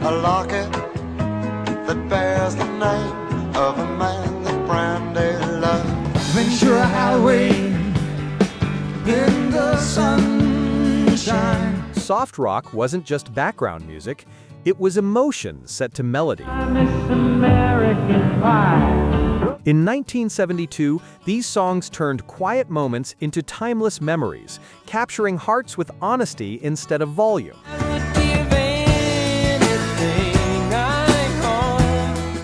a locket that bears the name of a man that Brandy loved. Ventura highway in the sunshine. Soft rock wasn't just background music, it was emotion set to melody. I miss American Pie. In 1972, these songs turned quiet moments into timeless memories, capturing hearts with honesty instead of volume.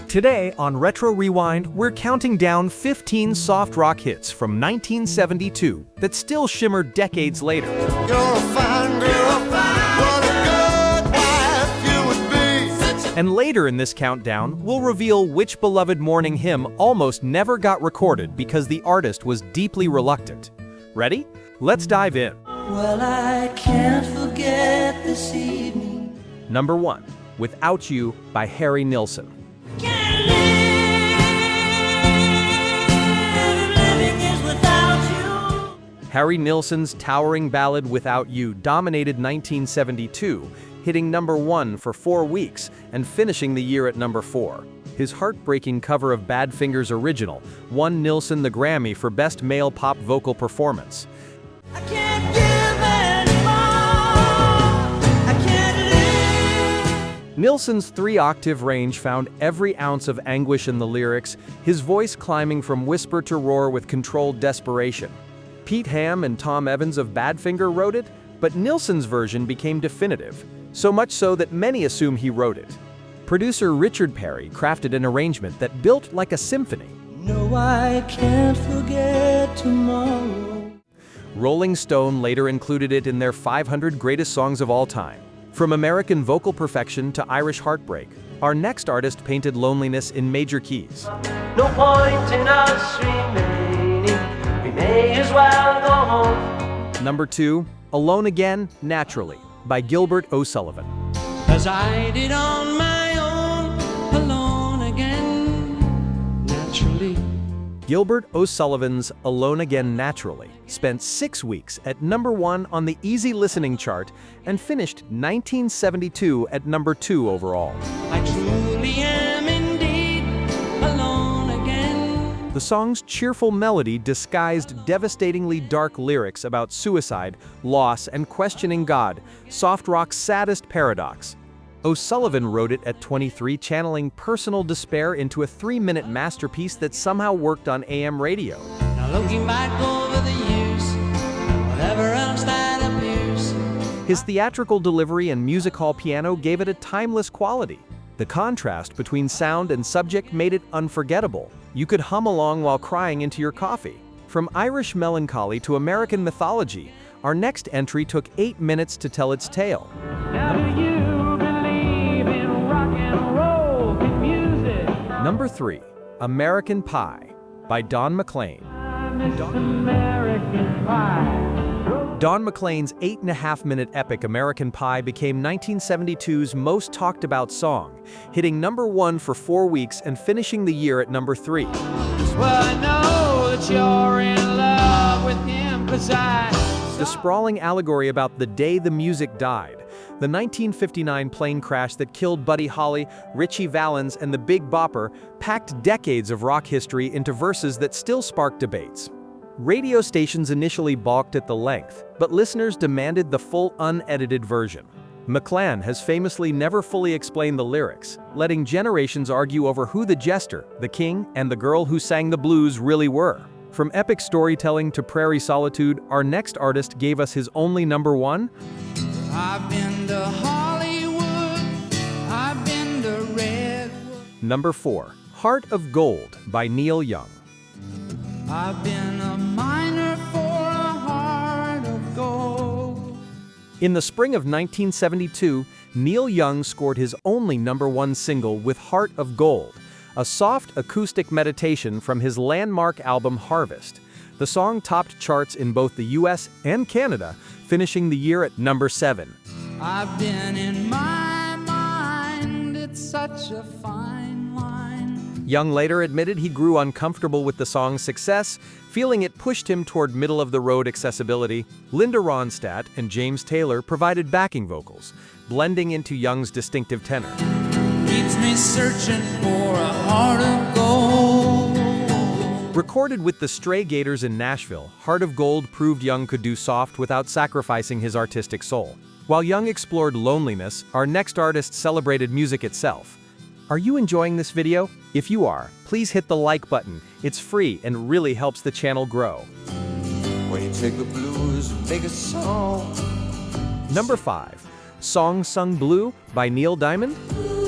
Today on Retro Rewind, we're counting down 15 soft rock hits from 1972 that still shimmer decades later. You're a fine girl, what a good wife you would be. And later in this countdown, we'll reveal which beloved morning hymn almost never got recorded because the artist was deeply reluctant. Ready? Let's dive in. Well, I can't forget this evening. Number 1, Without You by Harry Nilsson. Harry Nilsson's towering ballad Without You dominated 1972, hitting number 1 for 4 weeks and finishing the year at number 4. His heartbreaking cover of Badfinger's original won Nilsson the Grammy for Best Male Pop Vocal Performance. I can't give anymore. I can't live. Nilsson's 3-octave range found every ounce of anguish in the lyrics, his voice climbing from whisper to roar with controlled desperation. Pete Ham and Tom Evans of Badfinger wrote it, but Nilsson's version became definitive, so much so that many assume he wrote it. Producer Richard Perry crafted an arrangement that built like a symphony. No, I can't forget tomorrow. Rolling Stone later included it in their 500 greatest songs of all time. From American vocal perfection to Irish heartbreak, our next artist painted loneliness in major keys. No point in us remaining, we may as well go home. Number 2, Alone Again, Naturally, by Gilbert O'Sullivan. As I did on my own, alone again, naturally. Gilbert O'Sullivan's Alone Again Naturally spent 6 weeks at number 1 on the easy listening chart and finished 1972 at number 2 overall. I truly am indeed alone again. The song's cheerful melody disguised devastatingly dark lyrics about suicide, loss, and questioning God, soft rock's saddest paradox. O'Sullivan wrote it at 23, channeling personal despair into a 3-minute masterpiece that somehow worked on AM radio. Now looking back over the years, whatever else that appears. His theatrical delivery and music hall piano gave it a timeless quality. The contrast between sound and subject made it unforgettable. You could hum along while crying into your coffee. From Irish melancholy to American mythology, our next entry took 8 minutes to tell its tale. Now do you believe in rock and roll music? Number 3, American Pie by Don McLean. I miss American Pie. Don McLean's 8.5-minute epic American Pie became 1972's most talked about song, hitting number 1 for 4 weeks and finishing the year at number 3. Well, I know that you're in love with him, 'cause The sprawling allegory about the day the music died, the 1959 plane crash that killed Buddy Holly, Ritchie Valens, and the Big Bopper, packed decades of rock history into verses that still spark debates. Radio stations initially balked at the length, but listeners demanded the full unedited version. McLean has famously never fully explained the lyrics, letting generations argue over who the jester, the king, and the girl who sang the blues really were. From epic storytelling to prairie solitude, our next artist gave us his only number 1. I've been to Hollywood, I've been to Redwood. Number 4, Heart of Gold by Neil Young. I've been a miner for a heart of gold. In the spring of 1972, Neil Young scored his only number 1 single with Heart of Gold, a soft acoustic meditation from his landmark album Harvest. The song topped charts in both the US and Canada, finishing the year at number 7. I've been in my mind, it's such a fine line. Young later admitted he grew uncomfortable with the song's success, feeling it pushed him toward middle-of-the-road accessibility. Linda Ronstadt and James Taylor provided backing vocals, blending into Young's distinctive tenor. Keeps me searching for a heart of gold. Recorded with the Stray Gators in Nashville, Heart of Gold proved Young could do soft without sacrificing his artistic soul. While Young explored loneliness, our next artist celebrated music itself. Are you enjoying this video? If you are, please hit the like button. It's free and really helps the channel grow. When you take the blues and make a song. Number 5. Song Sung Blue by Neil Diamond.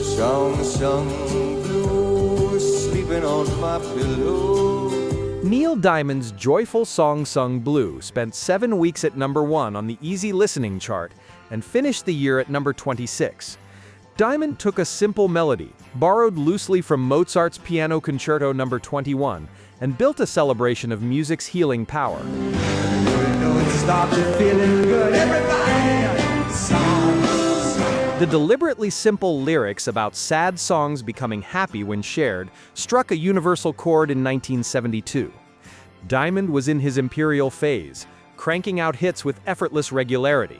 Song sung blue, sleeping on my pillow. Neil Diamond's joyful Song Sung Blue spent 7 weeks at number 1 on the Easy Listening chart and finished the year at number 26. Diamond took a simple melody, borrowed loosely from Mozart's Piano Concerto No. 21, and built a celebration of music's healing power. The deliberately simple lyrics about sad songs becoming happy when shared struck a universal chord in 1972. Diamond was in his imperial phase, cranking out hits with effortless regularity.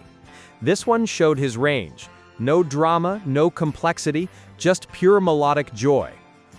This one showed his range. No drama, no complexity, just pure melodic joy.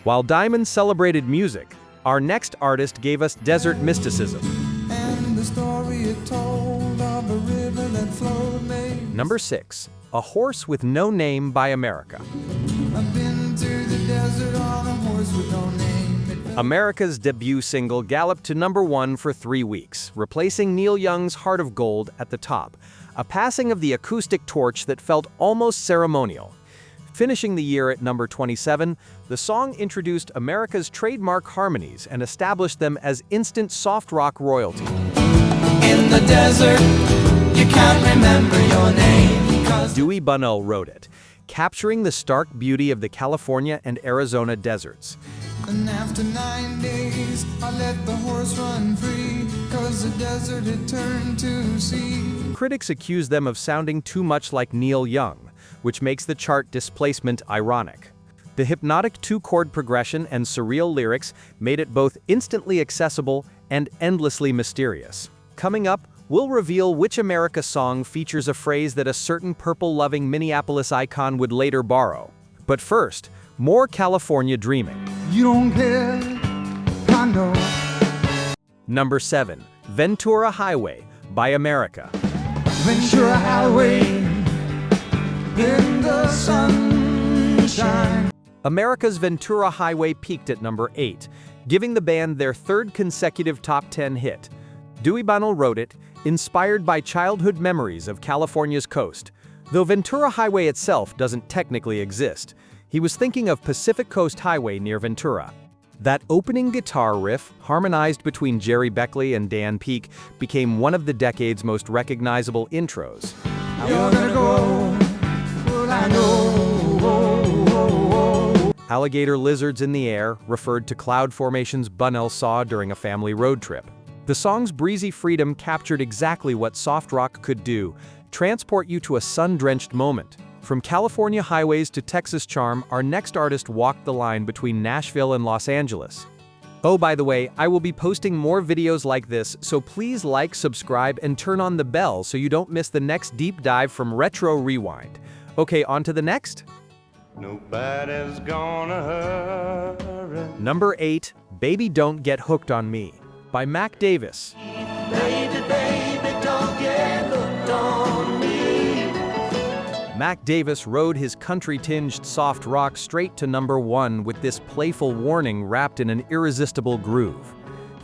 While Diamond celebrated music, our next artist gave us desert mysticism. And the story it told of a river that flowed made. Number 6. A Horse with No Name by America. I've been to the desert on a horse with no name. America's debut single galloped to number 1 for 3 weeks, replacing Neil Young's Heart of Gold at the top, a passing of the acoustic torch that felt almost ceremonial. Finishing the year at number 27, the song introduced America's trademark harmonies and established them as instant soft rock royalty. In the desert, you can't remember your name. 'Cause Dewey Bunnell wrote it, capturing the stark beauty of the California and Arizona deserts. And after 9 days, I let the horse run free, 'cause the desert had turned to sea. Critics accuse them of sounding too much like Neil Young, which makes the chart displacement ironic. The hypnotic 2-chord progression and surreal lyrics made it both instantly accessible and endlessly mysterious. Coming up, we'll reveal which America song features a phrase that a certain purple-loving Minneapolis icon would later borrow. But first, more California dreaming. You don't care, I know. Number 7. Ventura Highway by America. Ventura Highway in the sunshine. America's Ventura Highway peaked at number 8, giving the band their 3rd consecutive top 10 hit. Dewey Bunnell wrote it, inspired by childhood memories of California's coast. Though Ventura Highway itself doesn't technically exist, he was thinking of Pacific Coast Highway near Ventura. That opening guitar riff, harmonized between Jerry Beckley and Dan Peek, became one of the decade's most recognizable intros. You're gonna go, well, I know. Alligator lizards in the air referred to cloud formations Bunnell saw during a family road trip. The song's breezy freedom captured exactly what soft rock could do, transport you to a sun-drenched moment. From California highways to Texas charm, our next artist walked the line between Nashville and Los Angeles. Oh, by the way, I will be posting more videos like this, so please like, subscribe, and turn on the bell so you don't miss the next deep dive from Retro Rewind. Okay, on to the next. Nobody's gonna hurry. Number 8, Baby Don't Get Hooked on Me by Mac Davis. Baby, baby, don't get hooked on me. Mac Davis rode his country-tinged soft rock straight to number 1 with this playful warning wrapped in an irresistible groove.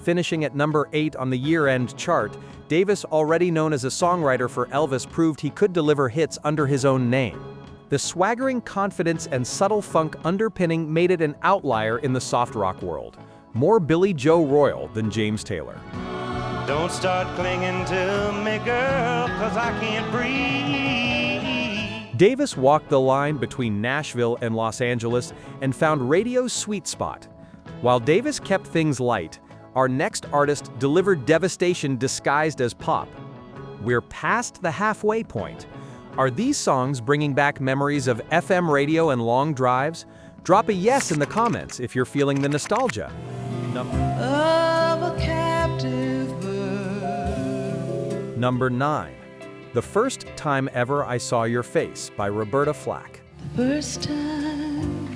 Finishing at number 8 on the year-end chart, Davis, already known as a songwriter for Elvis, proved he could deliver hits under his own name. The swaggering confidence and subtle funk underpinning made it an outlier in the soft rock world. More Billy Joe Royal than James Taylor. Don't start clinging to me, girl, 'cause I can't breathe. Davis walked the line between Nashville and Los Angeles and found radio's sweet spot. While Davis kept things light, our next artist delivered devastation disguised as pop. We're past the halfway point. Are these songs bringing back memories of FM radio and long drives? Drop a yes in the comments if you're feeling the nostalgia. of a captive bird. Number 9. The First Time Ever I Saw Your Face by Roberta Flack. First time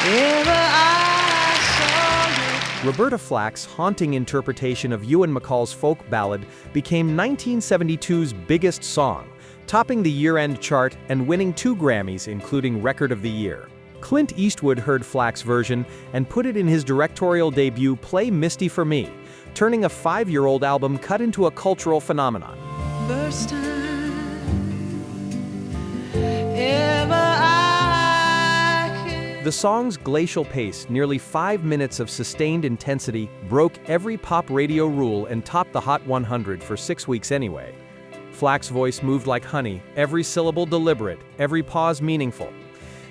ever I saw you. Roberta Flack's haunting interpretation of Ewan MacColl's folk ballad became 1972's biggest song, topping the year-end chart and winning 2 Grammys, including Record of the Year. Clint Eastwood heard Flack's version and put it in his directorial debut Play Misty for Me, turning a 5-year-old album cut into a cultural phenomenon. First time ever I kissed. The song's glacial pace, nearly 5 minutes of sustained intensity, broke every pop radio rule and topped the Hot 100 for 6 weeks anyway. Flack's voice moved like honey, every syllable deliberate, every pause meaningful.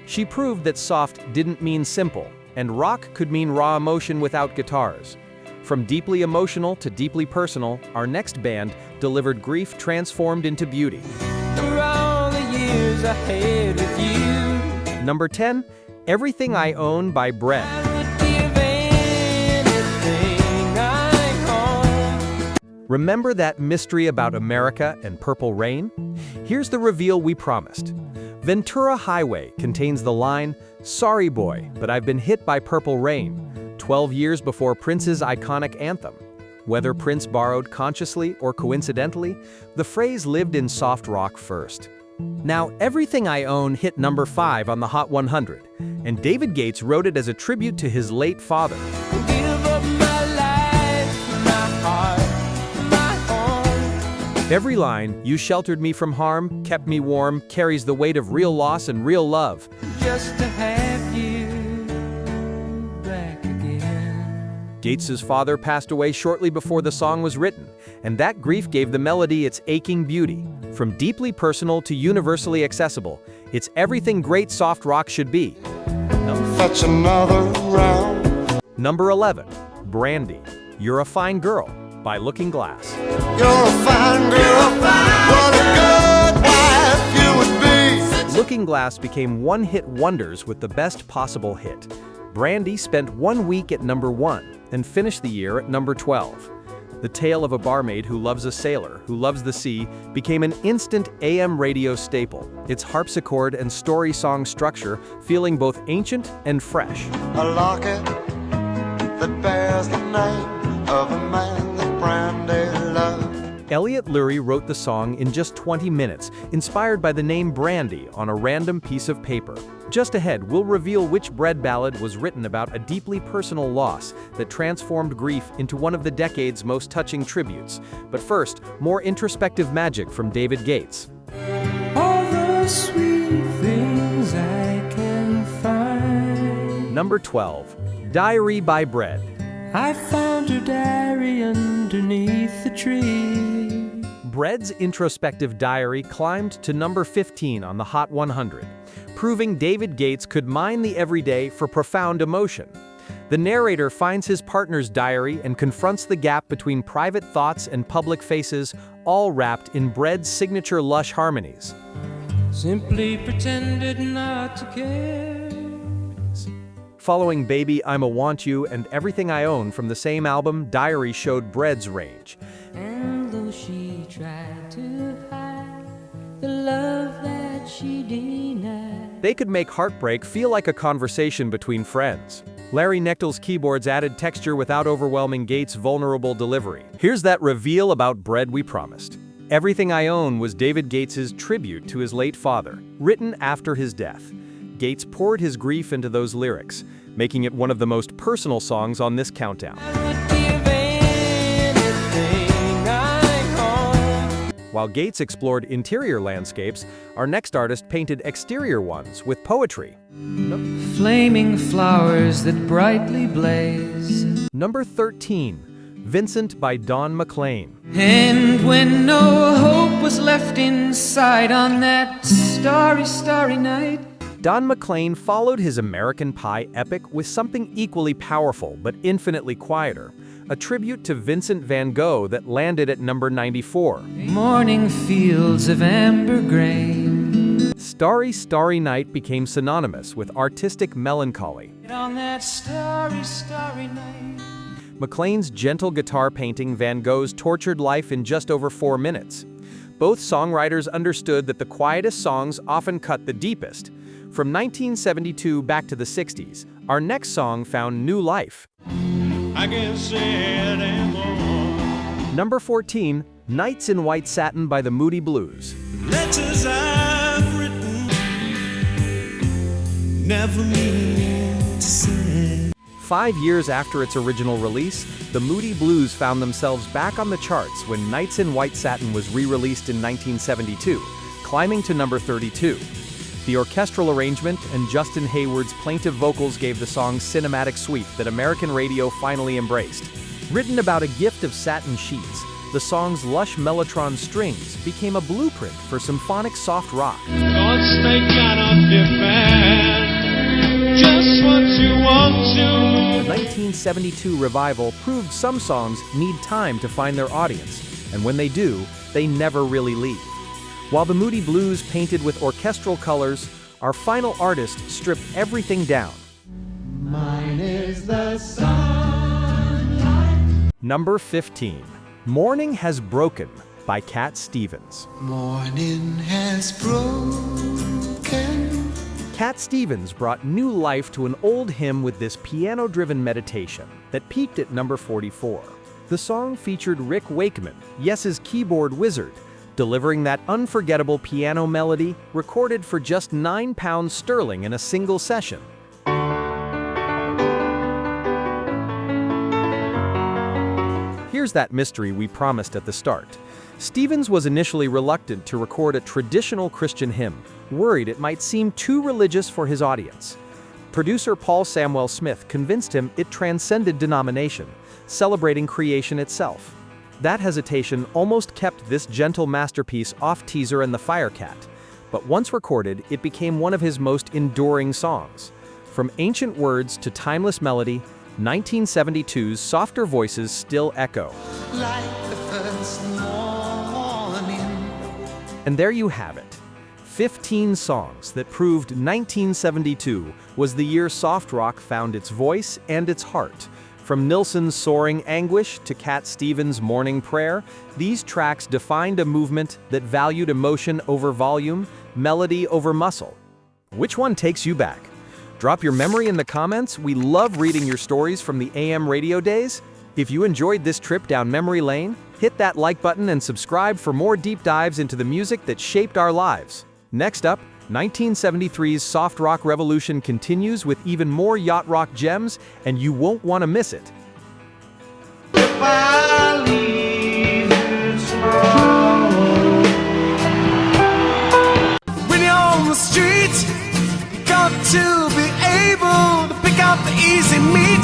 She proved that soft didn't mean simple, and rock could mean raw emotion without guitars. From deeply emotional to deeply personal, our next band delivered grief transformed into beauty. For all the years I had with you, Number 10, Everything I Own by Bread. I would give anything I own. Remember that mystery about America and Purple Rain? Here's the reveal we promised. Ventura Highway contains the line, "Sorry boy, but I've been hit by purple rain," 12 years before Prince's iconic anthem. Whether Prince borrowed consciously or coincidentally, the phrase lived in soft rock first. Now, Everything I Own hit number 5 on the Hot 100, and David Gates wrote it as a tribute to his late father. Give up my life, my heart, my home. Every line, "You sheltered me from harm, kept me warm," carries the weight of real loss and real love. Just to have you back again. Gates's father passed away shortly before the song was written, and that grief gave the melody its aching beauty. From deeply personal to universally accessible, it's everything great soft rock should be. Fetch another round. Number 11, Brandy, You're a Fine Girl by Looking Glass. You're a fine girl. What a good wife you would be. Looking Glass became one-hit wonders with the best possible hit. Brandy spent 1 week at number 1 and finished the year at number 12. The tale of a barmaid who loves a sailor who loves the sea became an instant AM radio staple, its harpsichord and story song structure feeling both ancient and fresh. A locket that bears the name of a man that Brandy loved. Elliot Lurie wrote the song in just 20 minutes, inspired by the name Brandy on a random piece of paper. Just ahead, we'll reveal which bread ballad was written about a deeply personal loss that transformed grief into one of the decade's most touching tributes. But first, more introspective magic from David Gates. All the sweet things I can find. Number 12, Diary by Bread. I found her diary underneath the tree. Bread's introspective diary climbed to number 15 on the Hot 100, proving David Gates could mine the everyday for profound emotion. The narrator finds his partner's diary and confronts the gap between private thoughts and public faces, all wrapped in Bread's signature lush harmonies. Simply pretended not to care. Following Baby, I'm a Want You and Everything I Own from the same album, Diary showed Bread's range. And though she tried to hide the love that she denied. They could make heartbreak feel like a conversation between friends. Larry Knechtel's keyboards added texture without overwhelming Gates' vulnerable delivery. Here's that reveal about Bread we promised. Everything I Own was David Gates' tribute to his late father, written after his death. Gates poured his grief into those lyrics, making it one of the most personal songs on this countdown. While Gates explored interior landscapes, our next artist painted exterior ones with poetry. Flaming flowers that brightly blaze. Number 13, Vincent by Don McLean. And when no hope was left inside on that starry, starry night. Don McLean followed his American Pie epic with something equally powerful but infinitely quieter, a tribute to Vincent van Gogh that landed at number 94. Morning fields of amber grain. Starry, Starry Night became synonymous with artistic melancholy. On that starry, starry night. McLean's gentle guitar painting Van Gogh's tortured life in just over 4 minutes. Both songwriters understood that the quietest songs often cut the deepest. From 1972 back to the 60s, our next song found new life. I can't say it anymore. Number 14, Nights in White Satin by the Moody Blues. Letters I've written, never mean to send. 5 years after its original release, the Moody Blues found themselves back on the charts when Nights in White Satin was re-released in 1972, climbing to number 32. The orchestral arrangement and Justin Hayward's plaintive vocals gave the song cinematic sweep that American radio finally embraced. Written about a gift of satin sheets, the song's lush mellotron strings became a blueprint for symphonic soft rock. Thoughts they cannot defend, just what you want to. The 1972 revival proved some songs need time to find their audience, and when they do, they never really leave. While the Moody Blues painted with orchestral colors, our final artist stripped everything down. Mine is the sunlight. Number 15, Morning Has Broken by Cat Stevens. Morning has broken. Cat Stevens brought new life to an old hymn with this piano-driven meditation that peaked at number 44. The song featured Rick Wakeman, Yes's keyboard wizard, delivering that unforgettable piano melody recorded for just £9 sterling in a single session. Here's that mystery we promised at the start. Stevens was initially reluctant to record a traditional Christian hymn, worried it might seem too religious for his audience. Producer Paul Samwell Smith convinced him it transcended denomination, celebrating creation itself. That hesitation almost kept this gentle masterpiece off Teaser and the Firecat, but once recorded, it became one of his most enduring songs. From ancient words to timeless melody, 1972's softer voices still echo. Like the first morning. And there you have it. 15 songs that proved 1972 was the year soft rock found its voice and its heart. From Nilsson's Soaring Anguish to Cat Stevens' Morning Prayer, these tracks defined a movement that valued emotion over volume, melody over muscle. Which one takes you back? Drop your memory in the comments. We love reading your stories from the AM radio days. If you enjoyed this trip down memory lane, hit that like button and subscribe for more deep dives into the music that shaped our lives. Next up, 1973's soft rock revolution continues with even more yacht rock gems, and you won't want to miss it. If I leave you tomorrow, when you're on the street, you got to be able to pick out the easy meat.